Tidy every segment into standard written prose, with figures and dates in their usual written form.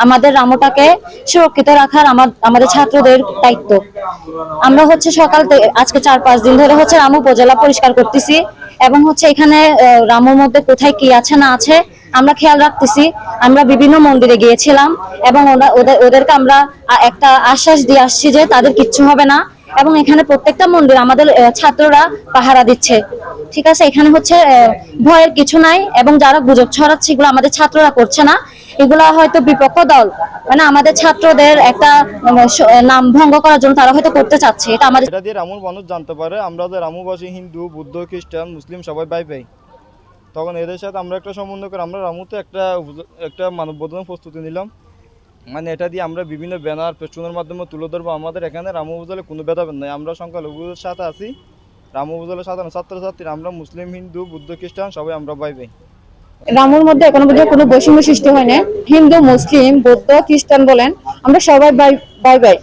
আমাদের রামুটাকে সুরক্ষিত রাখার আমাদের ছাত্রদের দায়িত্ব। আমরা সকাল থেকে আজকে 4-5 দিন ধরে রামু উপজেলা পরিষ্কার করতেছি এবং এখানে রামুর মধ্যে কোথায় কি আছে না আছে আমরা খেয়াল রাখতেছি। আমরা বিভিন্ন মন্দিরে গিয়েছিলাম এবং ওদেরকে আমরা একটা আশ্বাস দিয়ে আসছি যে তাদের কিচ্ছু হবে না, এবং এখানে প্রত্যেকটা মন্দির আমাদের ছাত্ররা পাহারা দিচ্ছে। ঠিক আছে, এখানে ভয়ের কিছু নাই, এবং যারা গুজব ছড়াচ্ছে এগুলো আমাদের ছাত্ররা করছে না, এগুলা হয়তো বিপক্ষ দল মানে আমাদের ছাত্রদের একটা নাম ভঙ্গ করার জন্য তারা হয়তো করতে চাচ্ছে। এটা দিয়ে রামুর মানুষ জানতে পারে আমরা যে রামুবাসী হিন্দু, বৌদ্ধ, খ্রিস্টান, মুসলিম সবাই ভাই ভাই। তখন এদের সাথে আমরা একটা সম্বন্ধ করে আমরা রামুতে একটা মানববন্ধন প্রস্তুতি নিলাম। মানে এটা দিয়ে আমরা বিভিন্ন ব্যানার পেস্টুনের মাধ্যমে তুলে ধরবো আমাদের এখানে রামু উপজেলায় কোনো ভেদাভেদ নাই। আমরা সংখ্যালঘুদের সাথে আছি, রামু উপজেলার সাধারণ ছাত্রছাত্রী, আমরা মুসলিম, হিন্দু, বৌদ্ধ, খ্রিস্টান সবাই আমরা ভাই ভাই। রামুর মধ্যে এখনো পর্যন্ত কোনো বৈষম্য সৃষ্টি হয় না। হিন্দু, মুসলিম, বৌদ্ধ, খ্রিস্টান বলেন, আমরা সবাই ভাই ভাই।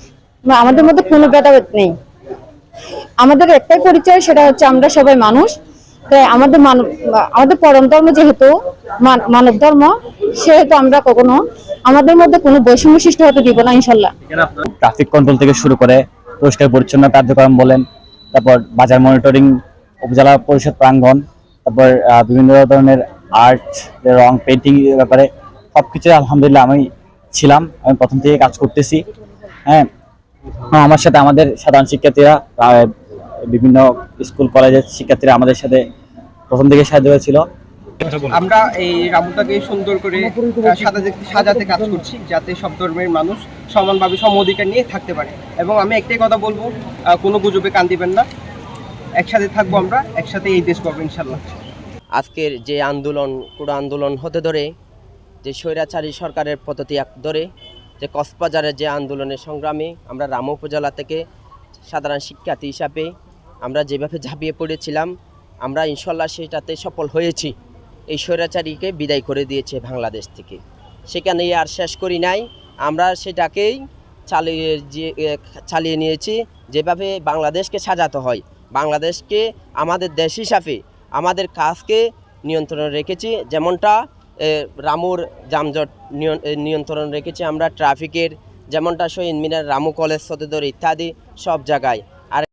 আমাদের মধ্যে কোনো ভেদাভেদ নেই। আমাদের একটাই পরিচয়, সেটা আমরা সবাই মানুষ। তাই আমাদের পরম ধর্ম যেহেতু মানব ধর্ম, সেহেতু আমরা কখনো আমাদের মধ্যে কোনো বৈষম্য সৃষ্টি হতে দিব না, ইনশাল্লাহ। ট্রাফিক কন্ট্রোল থেকে শুরু করে পরিষ্কার পরিচ্ছন্ন কার্যক্রম বলেন, তারপর বাজার মনিটরিং, উপজেলা পরিষদ প্রাঙ্গণ, তারপর বিভিন্ন ধরনের আর্ট, রং, পেন্টিং ব্যাপারে সবকিছু আলহামদুলিল্লাহ আমি ছিলাম। আমি প্রথম থেকে কাজ করতেছি। হ্যাঁ, আমার সাথে আমাদের সাধারণ শিক্ষার্থীরা, বিভিন্ন স্কুল কলেজের শিক্ষার্থীরা আমাদের সাথে প্রথম থেকে সাহায্য হয়েছিল। আমরা এই রামুটাকে সুন্দর করে সাজাতে কাজ করছি, যাতে সব ধর্মের মানুষ সমানভাবে সম অধিকার নিয়ে থাকতে পারে। এবং আমি একটাই কথা বলবো, কোনো গুজবে কান দিবেন না, একসাথে থাকবো, আমরা একসাথে এই দেশ করবো ইনশাল্লাহ। আজকের যে আন্দোলন, পুরো আন্দোলন হতে ধরে, যে স্বৈরাচারী সরকারের পদত্যাগ ধরে, যে কক্সবাজারের যে আন্দোলনের সংগ্রামে আমরা রামু উপজেলা থেকে সাধারণ শিক্ষার্থী হিসাবে আমরা যেভাবে ঝাঁপিয়ে পড়েছিলাম, আমরা ইনশাল্লাহ সেটাতে সফল হয়েছি। এই স্বৈরাচারীকে বিদায় করে দিয়েছে বাংলাদেশ থেকে। সেখানে আর শেষ করি নাই, আমরা সেটাকেই চালিয়ে নিয়েছি। যেভাবে বাংলাদেশকে সাজাতে হয়, বাংলাদেশকে আমাদের দেশ হিসাবে আমাদের কাজকে নিয়ন্ত্রণ রেখেছি। যেমনটা রামুর যানজট নিয়ন্ত্রণ রেখেছি আমরা, ট্রাফিকের যেমনটা শহীদ মিনার, রামু কলেজ সদর ইত্যাদি সব জায়গায়